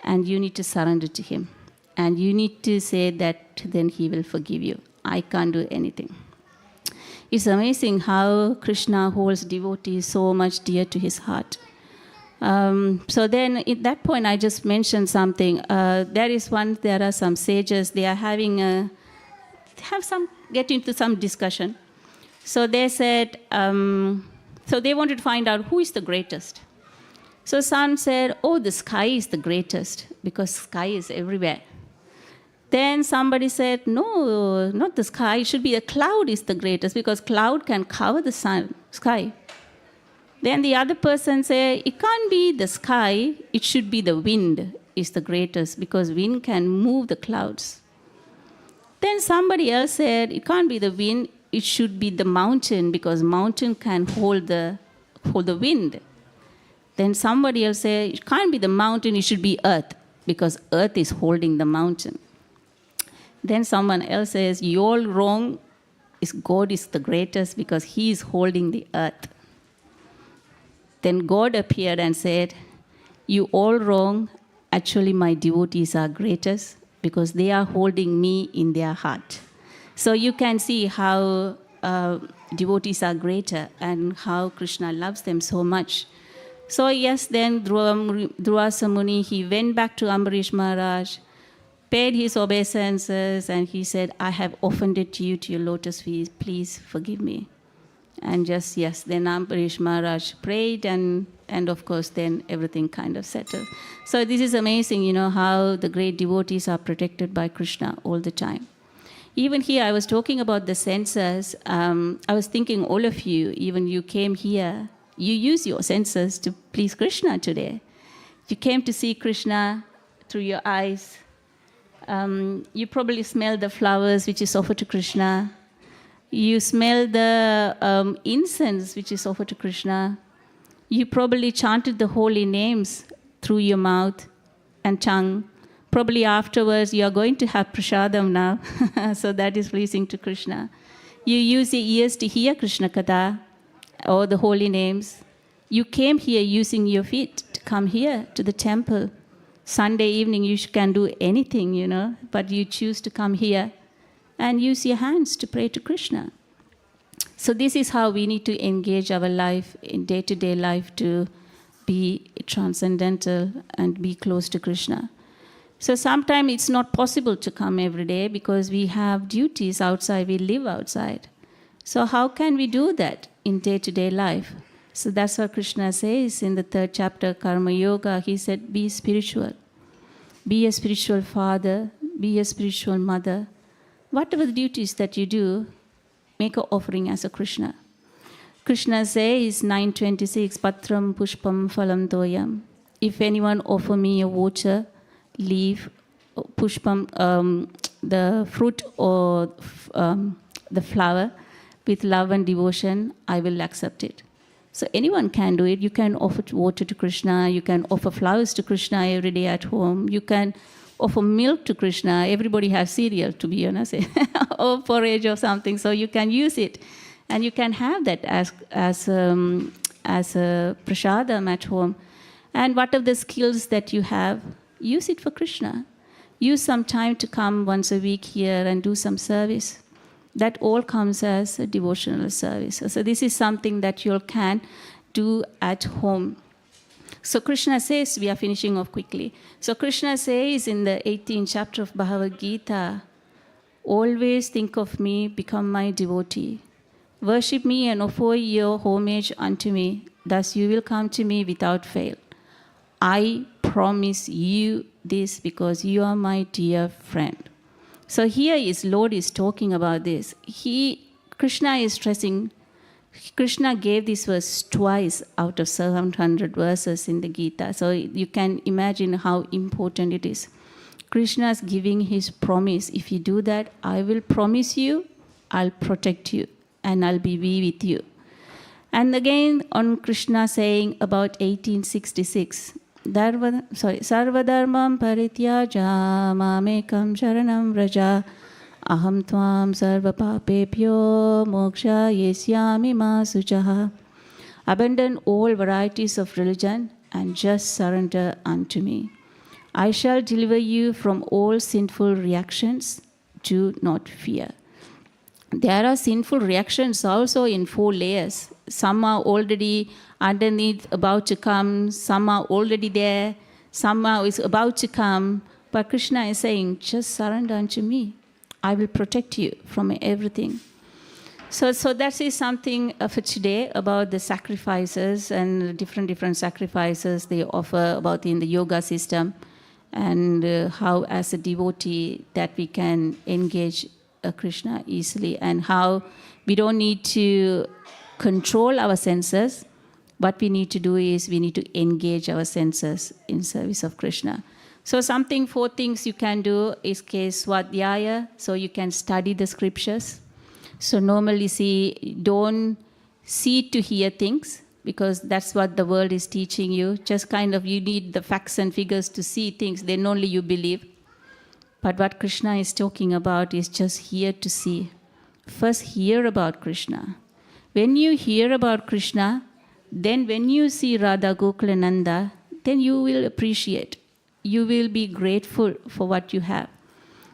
[SPEAKER 4] and you need to surrender to him. And you need to say that then he will forgive you. I can't do anything. It's amazing how Krishna holds devotees so much dear to his heart. So then at that point, I just mentioned something. There are some sages, they are get into some discussion. So they said, so they wanted to find out who is the greatest. So son said, oh, the sky is the greatest because sky is everywhere. Then somebody said, no, not the sky, it should be a cloud is the greatest because cloud can cover the sky. Then the other person said, it can't be the sky, it should be the wind is the greatest because wind can move the clouds. Then somebody else said, it can't be the wind, it should be the mountain because mountain can hold the wind. Then somebody else said, it can't be the mountain, it should be earth because earth is holding the mountain. Then someone else says, you're all wrong, God is the greatest because he is holding the earth. Then God appeared and said, you all wrong, actually my devotees are greatest because they are holding me in their heart. So you can see how devotees are greater and how Krishna loves them so much. So yes, then Durvasa Muni, he went back to Ambarish Maharaj, paid his obeisances, and he said, I have offended you to your lotus feet, please forgive me. And just, yes, then Ambarish Maharaj prayed, and of course, then everything kind of settled. So this is amazing, how the great devotees are protected by Krishna all the time. Even here, I was talking about the senses. I was thinking all of you, even you came here, you use your senses to please Krishna today. You came to see Krishna through your eyes. You probably smell the flowers which is offered to Krishna. You smell the incense which is offered to Krishna. You probably chanted the holy names through your mouth and tongue. Probably afterwards you are going to have prasadam now. So that is pleasing to Krishna. You use your ears to hear Krishna Katha or the holy names. You came here using your feet to come here to the temple. Sunday evening you can do anything, but you choose to come here and use your hands to pray to Krishna. So this is how we need to engage our life in day-to-day life to be transcendental and be close to Krishna. So sometimes it's not possible to come every day because we have duties outside, we live outside. So how can we do that in day-to-day life? So that's what Krishna says in the 3rd chapter, Karma Yoga. He said, be spiritual. Be a spiritual father, be a spiritual mother, whatever the duties that you do, make an offering as a Krishna. Krishna says 9:26, Patram Pushpam Phalam Toyam. If anyone offer me a water, leaf, pushpam, the fruit or the flower with love and devotion, I will accept it. So anyone can do it. You can offer water to Krishna. You can offer flowers to Krishna every day at home. You can offer milk to Krishna. Everybody has cereal, to be honest, or porridge or something. So you can use it. And you can have that as a prasadam at home. And whatever the skills that you have, use it for Krishna. Use some time to come once a week here and do some service. That all comes as a devotional service. So this is something that you all can do at home. So Krishna says, we are finishing off quickly. So Krishna says in the 18th chapter of Bhagavad Gita, always think of me, become my devotee. Worship me and offer your homage unto me. Thus you will come to me without fail. I promise you this because you are my dear friend. So here Lord is talking about this. Krishna is stressing, Krishna gave this verse twice out of 700 verses in the Gita. So you can imagine how important it is. Krishna is giving his promise. If you do that, I will promise you, I'll protect you, and I'll be with you. And again on Krishna saying about 1866, Sarvadharmam parityaja mamekam sharanam vraja aham tvam sarva papepyo moksha yesyami ma suchaha. Abandon all varieties of religion and just surrender unto me. I shall deliver you from all sinful reactions. Do not fear. There are sinful reactions also in 4 layers. Some are already underneath, about to come. Some are already there. Some are is about to come. But Krishna is saying, just surrender unto me. I will protect you from everything. So that is something for today about the sacrifices and different sacrifices they offer about in the yoga system, and how as a devotee that we can engage Krishna easily, and how we don't need to control our senses. What we need to do is we need to engage our senses in service of Krishna. So 4 things you can do is case swadhyaya, so you can study the scriptures. So normally don't see to hear things, because that's what the world is teaching you. Just you need the facts and figures to see things, then only you believe. But what Krishna is talking about is just hear to see. First hear about Krishna. When you hear about Krishna, then when you see Radha Gokulananda, then you will appreciate. You will be grateful for what you have.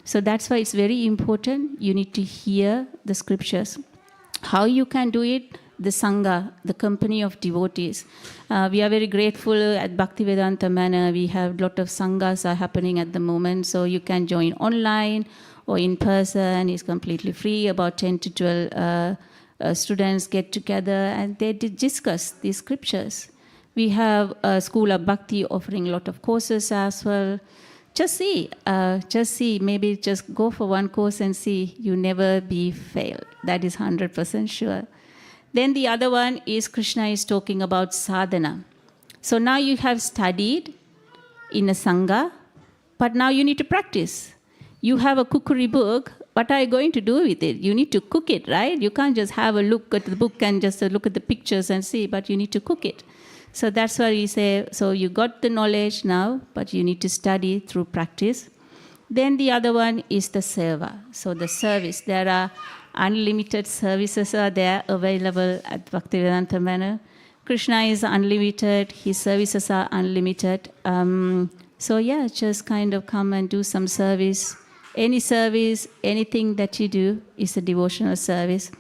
[SPEAKER 4] So that's why it's very important. You need to hear the scriptures. How you can do it? The Sangha, the company of devotees. We are very grateful at Bhaktivedanta Manor. We have a lot of Sanghas are happening at the moment. So you can join online or in person. It's completely free. About 10 to 12 students get together and they discuss these scriptures. We have a School of Bhakti offering a lot of courses as well. Just see, maybe just go for one course and see. You never be failed. That is 100% sure. Then the other one is Krishna is talking about sadhana. So now you have studied in a Sangha, but now you need to practice. You have a cookery book. What are you going to do with it? You need to cook it, right? You can't just have a look at the book and just look at the pictures and see, but you need to cook it. So that's why we say, so you got the knowledge now, but you need to study through practice. Then the other one is the seva. So the service. There are unlimited services are there available at Bhaktivedanta Manor. Krishna is unlimited. His services are unlimited. Just come and do some service. Any service, anything that you do is a devotional service.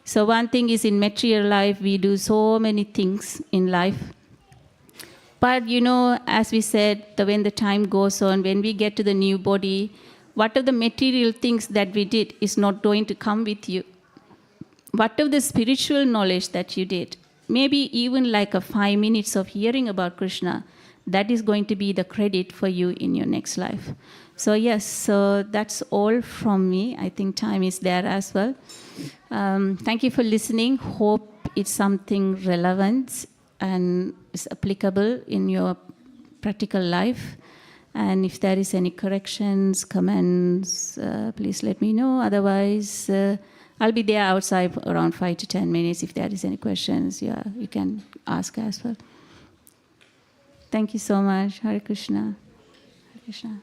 [SPEAKER 4] So one thing is in material life, we do so many things in life. But as we said, when the time goes on, when we get to the new body, what of the material things that we did is not going to come with you. What of the spiritual knowledge that you did, maybe even like a 5 minutes of hearing about Krishna, that is going to be the credit for you in your next life. So yes, so that's all from me. I think time is there as well. Thank you for listening. Hope it's something relevant and is applicable in your practical life. And if there is any corrections, comments, please let me know. Otherwise, I'll be there outside around 5 to 10 minutes. If there is any questions, yeah, you can ask as well. Thank you so much. Hare Krishna. Hare Krishna.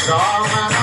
[SPEAKER 5] Hare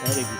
[SPEAKER 5] Very good.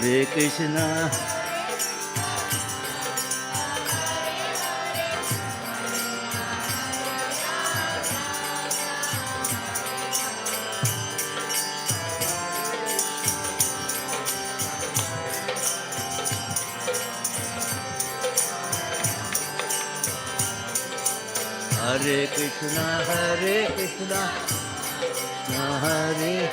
[SPEAKER 5] Hare Krishna. Hare Krishna, Hare Krishna, Krishna Hare.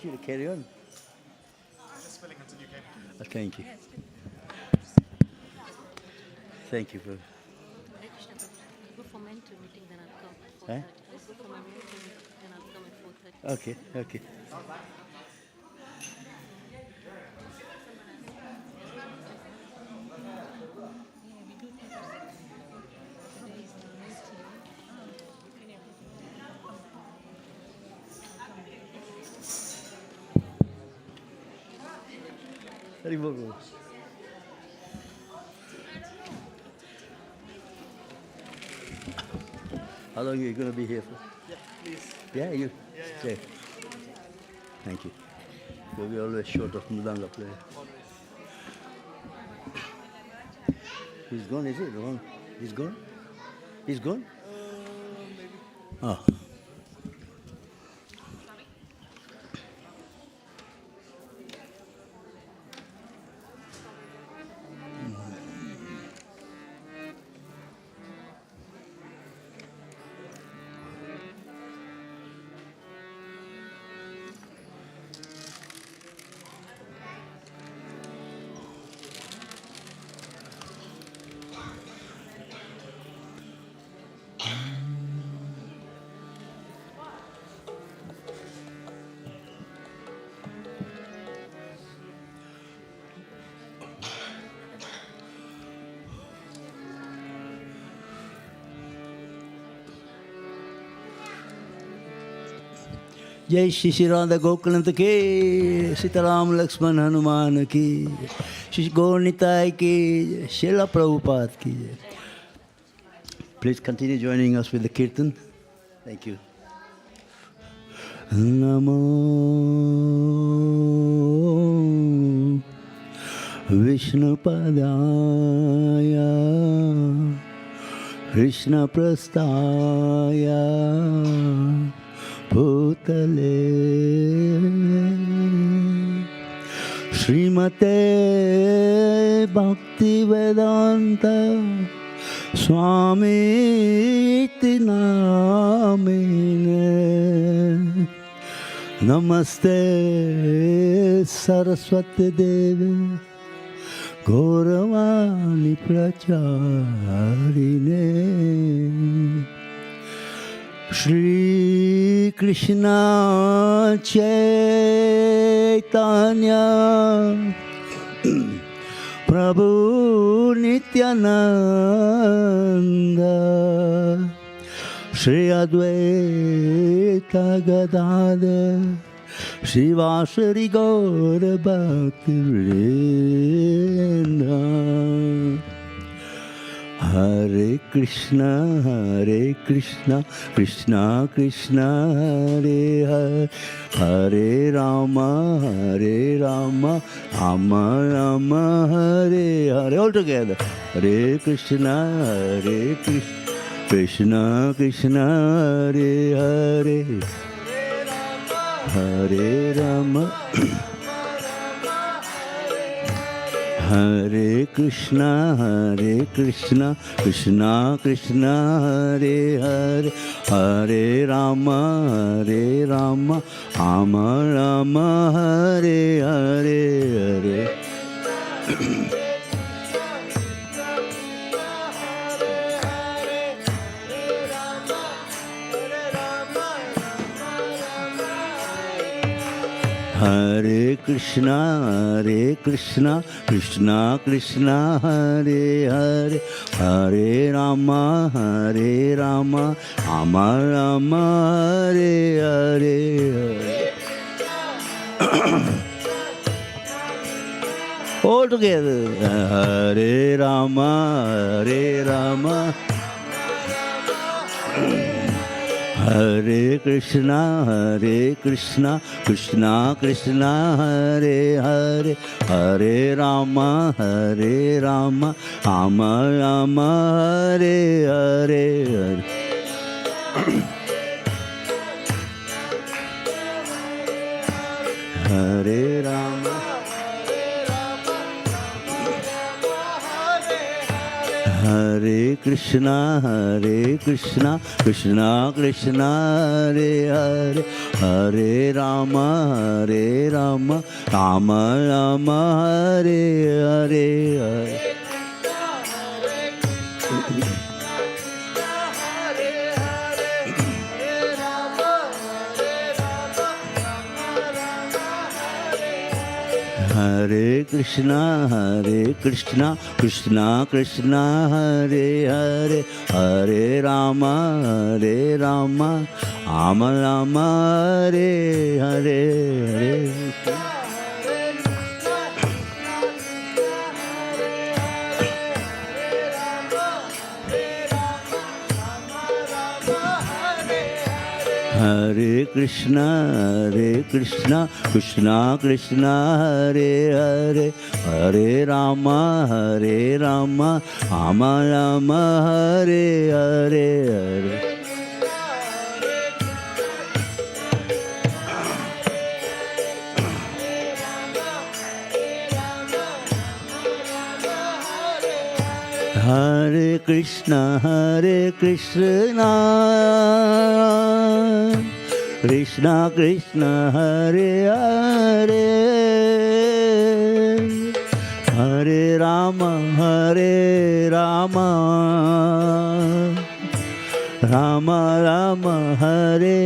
[SPEAKER 5] Should I carry on?
[SPEAKER 1] Just filling until you came.
[SPEAKER 5] Thank you. Thank you for.
[SPEAKER 4] Hare Krishna, go for mentor meeting, then I'll come at 4:30.
[SPEAKER 5] Huh?
[SPEAKER 4] I'll go for my mentor meeting, then I'll come at 4:30.
[SPEAKER 5] Okay, okay. Hari Bol. How long are you going to be here for?
[SPEAKER 1] Yeah, please.
[SPEAKER 5] Yeah, you?
[SPEAKER 1] Yeah.
[SPEAKER 5] Okay. Thank you. So we're always short of Mudanga player. He's gone, is it? Wrong. He's gone? He's gone?
[SPEAKER 1] Maybe.
[SPEAKER 5] Oh. जय श्री श्री राधा गोकुलंत के सीताराम लक्ष्मण हनुमान की श्री गौर निताय की श्रीला प्रभुपाद की जय. Please continue joining us with the kirtan. Thank you. Namo Vishnupadaya Krishna Prastaya Bhutale Srimate Bhaktivedanta Swami iti namine Namaste Saraswati Devi Gauravani Pracharine Shri Krishna Chaitanya Prabhu Nityananda Shri Advaita Gadadhar Shivasari Gaura Bhaktivedanta Hare Krishna Krishna Krishna Hare Hare Hare Rama Rama Rama Hare Hare. All together. Hare Krishna Krishna Krishna Hare Hare Hare Rama Hare Krishna, Krishna Krishna, Hare Hare, Hare Rama, Rama Rama, Hare Hare, Hare. Hare Krishna, Krishna Krishna, Hare Hare, Hare Rama, Rama Rama, Hare Hare, Hare. All together. Hare Rama, Rama. Hare Krishna, Krishna Krishna, Hare Hare, Hare Rama, Rama Rama, Hare Hare, Hare. Hare Rama, Hare Krishna, Krishna Krishna, Hare Hare, Hare Rama, Rama Rama, Hare Hare, Hare. Hare Krishna, Krishna Krishna, Hare Hare, Hare Rama, Rama Rama, Hare Hare, Hare. Hare Krishna, Krishna Krishna, Hare Hare, Hare Rama, Rama Rama, Hare Hare, Hare. Hare Krishna, Krishna Krishna, Hare Hare, Hare Rama, Rama Rama, Hare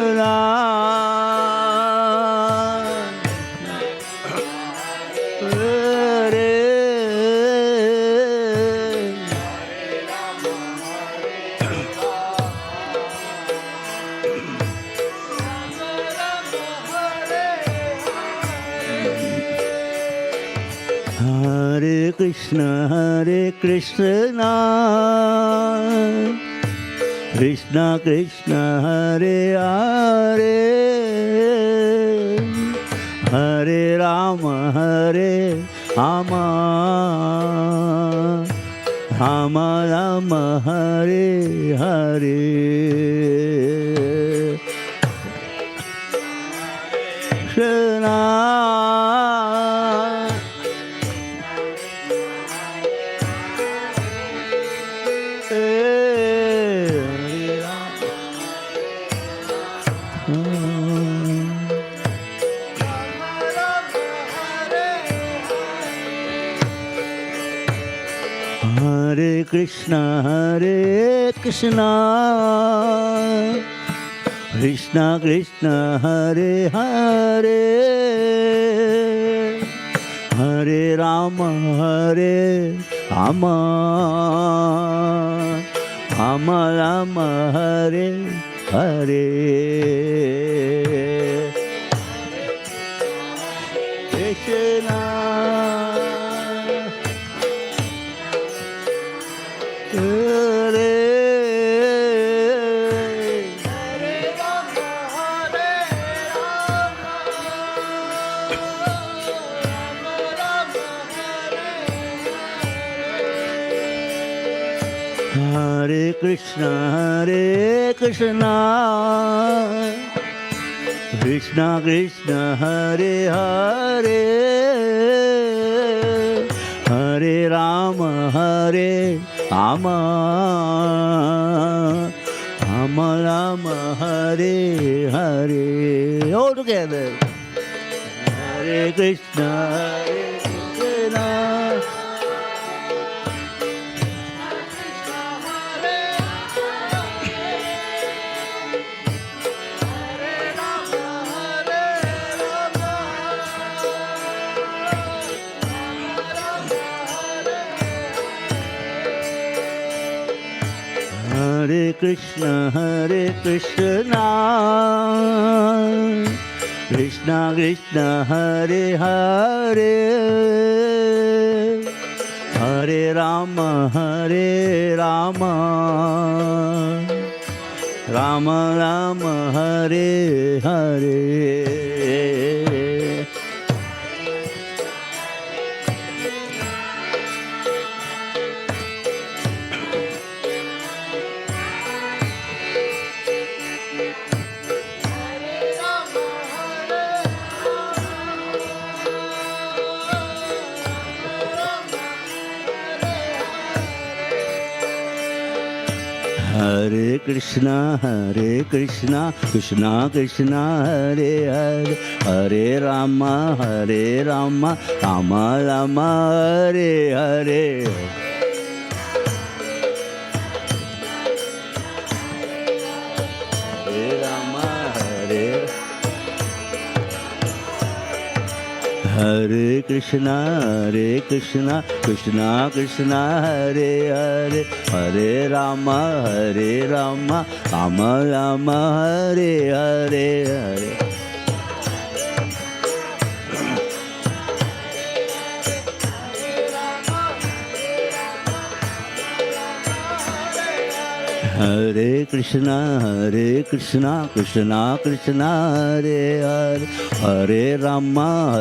[SPEAKER 5] Hare, Hare Krishna, Hare Hare Krishna, Krishna Krishna, Hare Hare, Hare Rama, Rama Rama, Hare Hare. Krishna, Hare Krishna, Krishna Krishna, Hare Hare, Hare Rama, Rama Rama, Hare Hare. Krishna, Hare Hare Krishna, Krishna Krishna Krishna Hare Hare Hare Rama Rama Rama Rama Hare Hare. All together. Hare Krishna Krishna. Hare Krishna Krishna Krishna Hare Hare Hare Rama Rama Rama Hare Hare. Hare Krishna Krishna Krishna Hare Hare Hare Rama Rama Rama Hare Hare. Hare Rama Hare Krishna Krishna Krishna Hare Hare Hare Rama Rama Rama Hare Hare Hare. Hare Krishna Krishna Krishna Hare Hare Hare Rama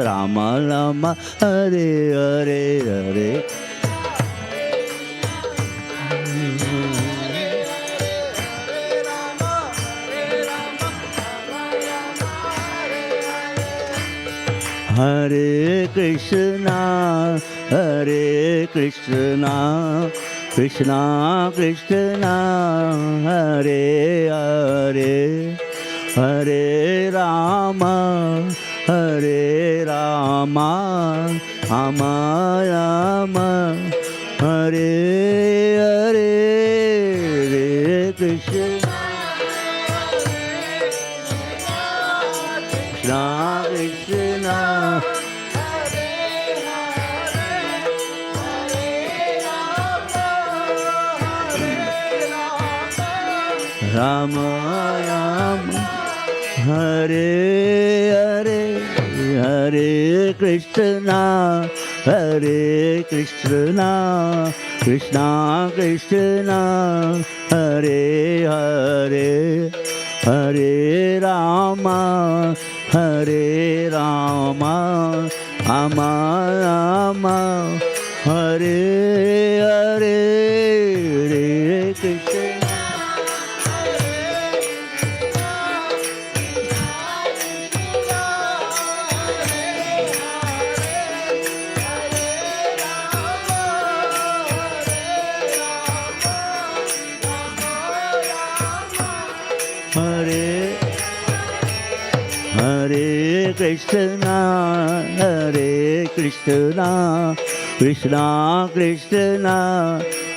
[SPEAKER 5] Rama Rama Hare Hare Hare. Hare Krishna Krishna Krishna Hare Hare Hare Rama Rama Rama Hare Hare. Hare Krishna Krishna Rama Rama Hare Hare Hare Krishna Krishna Krishna Hare Hare Hare Rama Rama Rama Hare Hare. Hare Krishna Hare Krishna Krishna Krishna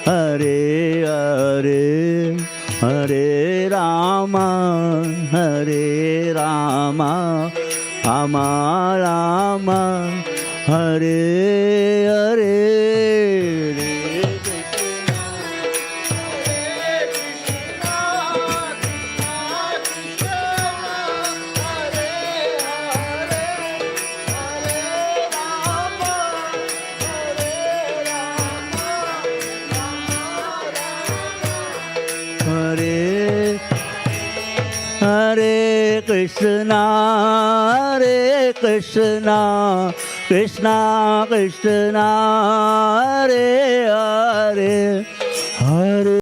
[SPEAKER 5] Hare Hare Hare Rama Rama Rama Hare Hare. Hare Krishna Krishna Krishna Hare Hare Hare